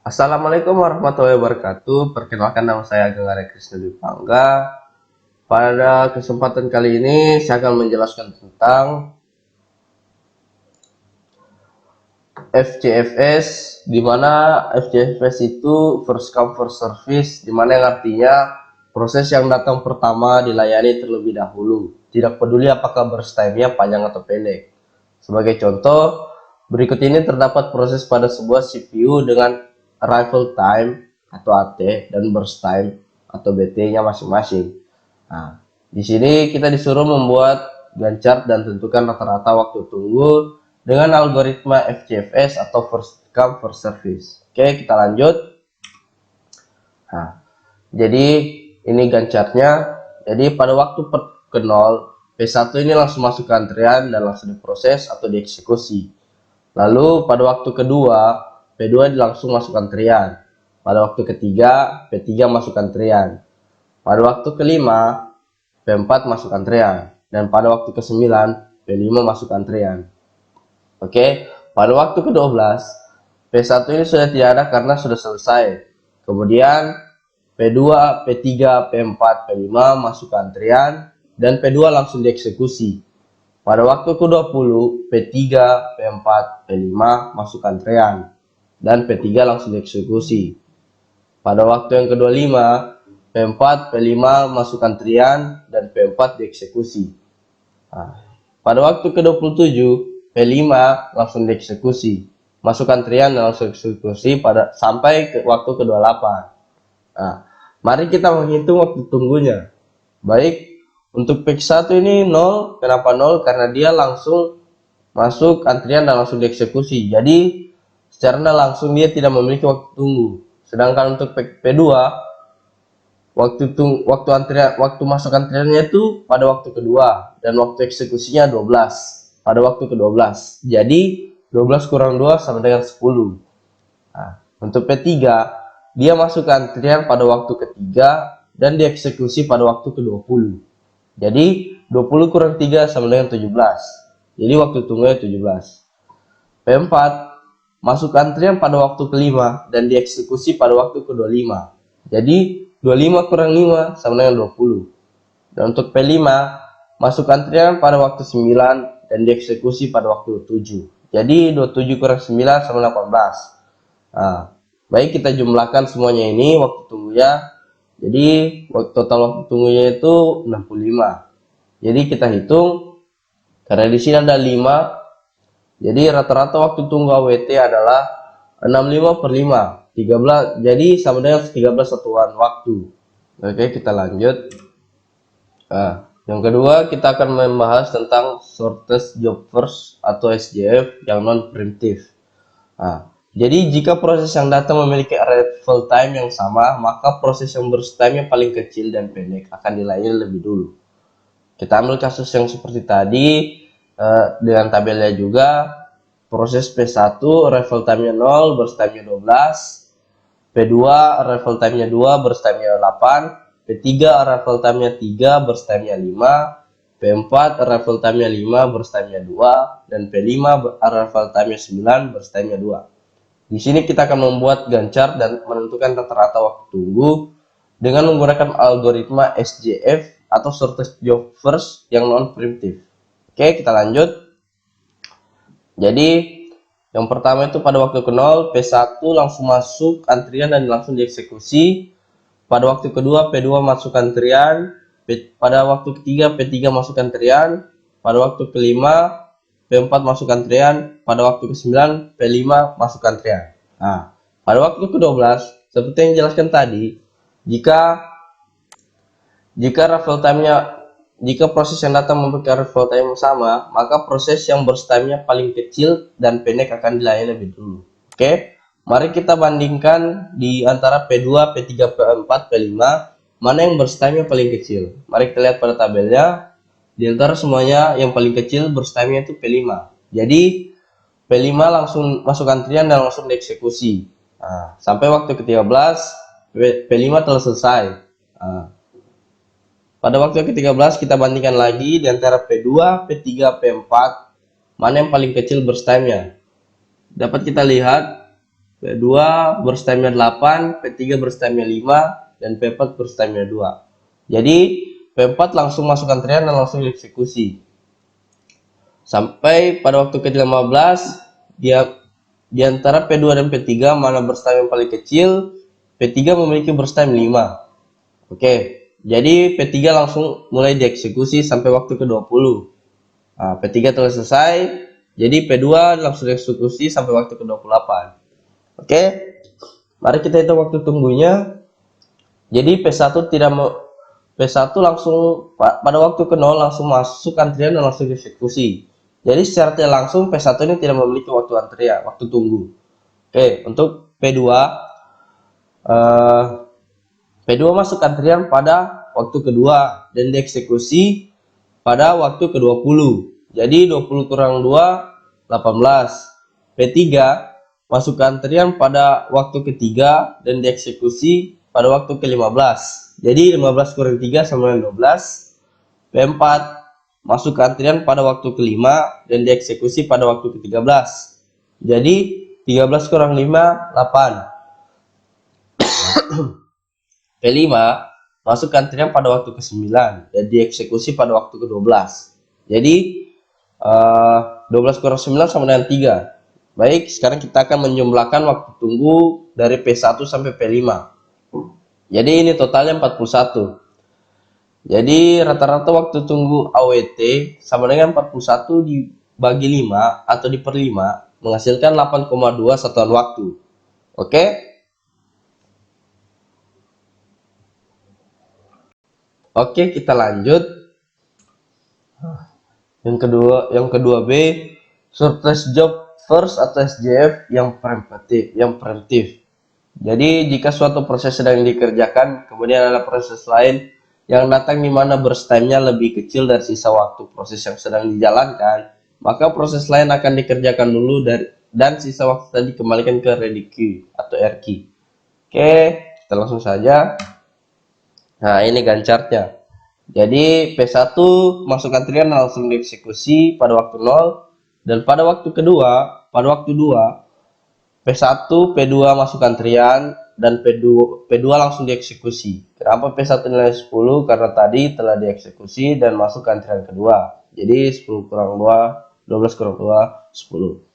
Assalamualaikum warahmatullahi wabarakatuh. Perkenalkan, nama saya Ageng Arya Krisna Dwi Pangga. Pada kesempatan kali ini saya akan menjelaskan tentang FCFS, di mana FCFS itu first come first service, di mana yang artinya proses yang datang pertama dilayani terlebih dahulu, tidak peduli apakah burst time-nya panjang atau pendek. Sebagai contoh, berikut ini terdapat proses pada sebuah CPU dengan arrival time atau AT dan burst time atau BT-nya masing-masing. Nah, di sini kita disuruh membuat Gantt chart dan tentukan rata-rata waktu tunggu dengan algoritma FCFS atau first come first service. Oke, kita lanjut. Nah, jadi ini Gantt chart-nya. Jadi pada waktu ke 0, P1 ini langsung masuk ke antrian dan langsung diproses atau dieksekusi. Lalu pada waktu kedua, P2 langsung masuk antrian. Pada waktu ketiga, P3 masuk antrian. Pada waktu kelima, P4 masuk antrian. Dan pada waktu ke-9, P5 masuk antrian. Oke, pada waktu ke-12, P1 ini sudah tidak ada karena sudah selesai. Kemudian P2, P3, P4, P5 masuk ke antrian dan P2 langsung dieksekusi. Pada waktu ke-20, P3, P4, P5 masuk antrian dan P3 langsung dieksekusi. Pada waktu yang ke-25, P4, P5 masuk antrian dan P4 dieksekusi. Nah, pada waktu ke-27, P5 langsung dieksekusi, masuk antrian dan langsung dieksekusi sampai ke waktu ke-28. Nah, mari kita menghitung waktu tunggunya. Baik, untuk P1 ini 0. Kenapa 0? Karena dia langsung masuk antrian dan langsung dieksekusi. Jadi secara langsung dia tidak memiliki waktu tunggu. Sedangkan untuk P2, waktu masuk antriannya itu pada waktu kedua dan waktu eksekusinya 12 pada waktu ke-12. Jadi 12 kurang 2 sama dengan 10. Nah, untuk P3 dia masuk ke antrian pada waktu ketiga dan dieksekusi pada waktu ke-20. Jadi 20 kurang 3 sama dengan 17. Jadi waktu tunggunya 17. P4 masuk antrian pada waktu kelima dan dieksekusi pada waktu ke-25. Jadi 25 kurang 5 sama dengan 20. Dan untuk P5 masuk antrian pada waktu 9 dan dieksekusi pada waktu 7. Jadi 27 kurang 9 sama 18. Nah, baik, kita jumlahkan semuanya ini waktu tunggunya. Jadi total waktu tunggunya itu 65. Jadi kita hitung, karena di sini ada 5. Jadi rata-rata waktu tunggu AWT adalah 65 per 5, 13. Jadi sama dengan 13 satuan waktu. Oke, kita lanjut. Nah, yang kedua kita akan membahas tentang shortest job first atau SJF yang non preemptive. Nah, jadi jika proses yang datang memiliki arrival time yang sama, maka proses yang burst time yang paling kecil dan pendek akan dilayani lebih dulu. Kita ambil kasus yang seperti tadi dengan tabelnya juga. Proses P1 arrival time-nya 0, burst time-nya 12. P2 arrival time-nya 2, burst time-nya 8. P3 arrival time-nya 3, burst time-nya 5. P4 arrival time-nya 5, burst time-nya 2. Dan P5 arrival time-nya 9, burst time-nya 2. Di sini kita akan membuat Gantt chart dan menentukan rata-rata waktu tunggu dengan menggunakan algoritma SJF atau shortest job first yang non preemptive. Oke, kita lanjut. Jadi yang pertama itu pada waktu ke 0, P1 langsung masuk antrian dan langsung dieksekusi. Pada waktu kedua, P2 masuk antrian. Pada waktu ketiga, P3 masuk antrian. Pada waktu kelima, P4 masuk antrian. Pada waktu ke-9, P5 masuk antrian. Nah, pada waktu ke-12, seperti yang dijelaskan tadi, jika proses yang datang memiliki arrival time yang sama, maka proses yang burst time-nya paling kecil dan pendek akan dilayani lebih dulu. Oke, mari kita bandingkan di antara P2, P3, P4, P5, mana yang burst time-nya paling kecil. Mari kita lihat pada tabelnya. Di antara semuanya yang paling kecil burst time-nya itu P5. Jadi P5 langsung masuk antrian dan langsung dieksekusi. Nah, sampai waktu ke-13, P5 telah selesai. Nah, pada waktu ke-13 kita bandingkan lagi di antara P2, P3, P4, mana yang paling kecil burst time-nya. Dapat kita lihat P2 berstamina 8, P3 berstamina 5, dan P4 berstamina 2. Jadi P4 langsung masuk antrian dan langsung dieksekusi. Sampai pada waktu ke-15 dia di antara P2 dan P3 mana berstamina paling kecil, P3 memiliki berstamina 5. Oke, jadi P3 langsung mulai dieksekusi sampai waktu ke-20. Nah, P3 telah selesai, jadi P2 langsung dieksekusi sampai waktu ke-28. Oke, mari kita hitung waktu tunggunya. Jadi P1 langsung pada waktu ke 0 langsung masuk antrian dan langsung dieksekusi. Jadi secara tidak langsung P1 ini tidak memiliki waktu antrian, waktu tunggu. Oke, untuk P2 P2 masuk antrian pada waktu kedua dan dieksekusi pada waktu ke-20. Jadi 20 kurang 2 18. P3 masuk antrian pada waktu ketiga dan dieksekusi pada waktu ke-15. Jadi 15 kurang 3 sama dengan 12. P4 masuk antrian pada waktu kelima dan dieksekusi pada waktu ke-13. Jadi 13 kurang 5 8. P5 masuk antrian pada waktu ke-9 dan dieksekusi pada waktu ke-12. Jadi 12 kurang 9 sama dengan 3. Baik, sekarang kita akan menjumlahkan waktu tunggu dari P1 sampai P5. Jadi ini totalnya 41. Jadi rata-rata waktu tunggu AWT sama dengan 41 dibagi 5 atau per 5 menghasilkan 8,2 satuan waktu. Oke? Oke, kita lanjut. Yang kedua B, surplus job first atau SJF yang preemptif. Jadi jika suatu proses sedang dikerjakan, kemudian ada proses lain yang datang di mana burst time-nya lebih kecil dari sisa waktu proses yang sedang dijalankan, maka proses lain akan dikerjakan dulu dan sisa waktu tadi dikembalikan ke ready queue atau RQ. Oke, kita langsung saja. Nah, ini gancarnya. Jadi P1 masuk antrian langsung dieksekusi pada waktu 0 dan pada waktu kedua, pada waktu 2 P1, P2 masuk antrian dan P2 langsung dieksekusi. Kenapa P1 nilai 10? Karena tadi telah dieksekusi dan masuk ke antrian kedua. Jadi 10 kurang 2, 12 kurang 2, 10.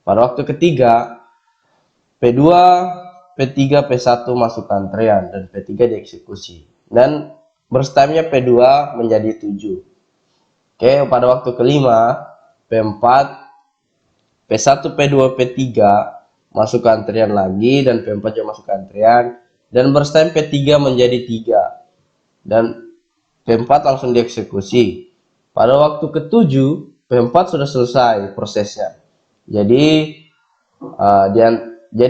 Pada waktu ketiga, P2, P3, P1 masuk ke antrian dan P3 dieksekusi. Dan burst time-nya P2 menjadi 7. Oke, pada waktu kelima, P4, P1, P2, P3 masuk ke antrian lagi dan P4 juga masuk ke antrian dan burst time P3 menjadi 3 dan P4 langsung dieksekusi. Pada waktu ke-7 P4 sudah selesai prosesnya. Jadi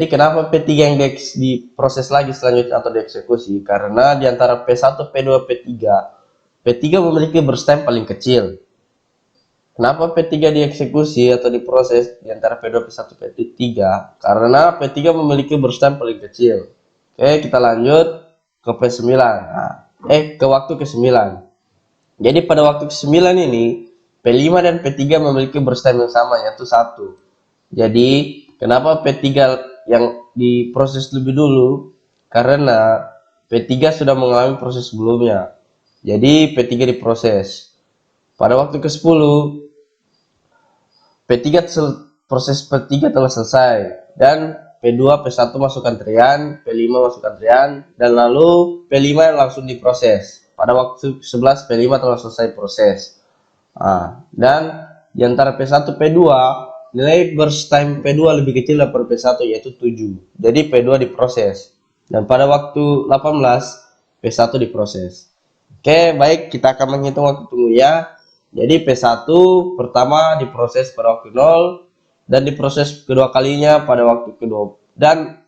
kenapa P3 yang diproses lagi selanjutnya atau dieksekusi? Karena di antara P1, P2, P3 memiliki burst time paling kecil. Kenapa P3 dieksekusi atau diproses di antara P2, P1, P3? Karena P3 memiliki burst time paling kecil. Oke, kita lanjut ke P9. Ke waktu ke-9. Jadi pada waktu ke-9 ini, P5 dan P3 memiliki burst time yang sama, yaitu 1. Jadi, kenapa P3 yang diproses lebih dulu? Karena P3 sudah mengalami proses sebelumnya. Jadi, P3 diproses. Pada waktu ke-10, proses P3 telah selesai dan P2, P1 masuk antrian, P5 masuk antrian, dan lalu P5 langsung diproses. Pada waktu 11 P5 telah selesai proses. Dan di antara P1 P2 nilai burst time P2 lebih kecil daripada P1 yaitu 7. Jadi P2 diproses. Dan pada waktu 18 P1 diproses. Oke, baik, kita akan menghitung waktu tunggunya. Jadi P1 pertama diproses pada waktu 0 dan diproses kedua kalinya pada waktu kedua dan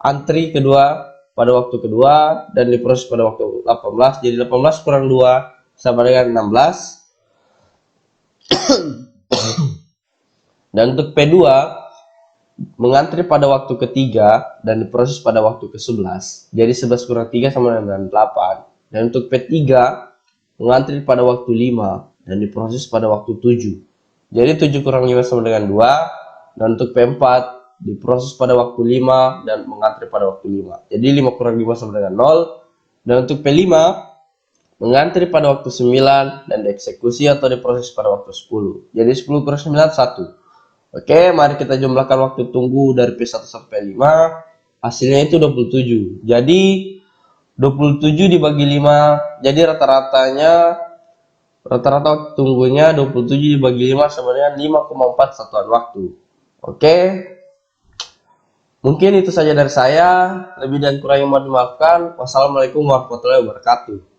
antri kedua pada waktu kedua dan diproses pada waktu 18. Jadi 18 kurang 2 sama dengan 16. Dan untuk P2 mengantri pada waktu ketiga dan diproses pada waktu ke-11. Jadi 11 kurang 3 sama dengan 8. Dan untuk P3 mengantri pada waktu 5 dan diproses pada waktu 7. Jadi 7 kurang 5 sama dengan 2. Dan untuk P4 diproses pada waktu 5, dan mengantri pada waktu 5. Jadi 5 kurang 5 sama dengan 0. Dan untuk P5 mengantri pada waktu 9 dan dieksekusi atau diproses pada waktu 10. Jadi 10 kurang 9 1. Oke, mari kita jumlahkan waktu tunggu dari P1 sampai 5. Hasilnya itu 27. Jadi 27 dibagi 5. Jadi rata-rata waktu tunggunya 27 dibagi 5 sama dengan 5,4 satuan waktu. Oke. Mungkin itu saja dari saya. Lebih dan kurangnya mohon dimaafkan. Wassalamualaikum warahmatullahi wabarakatuh.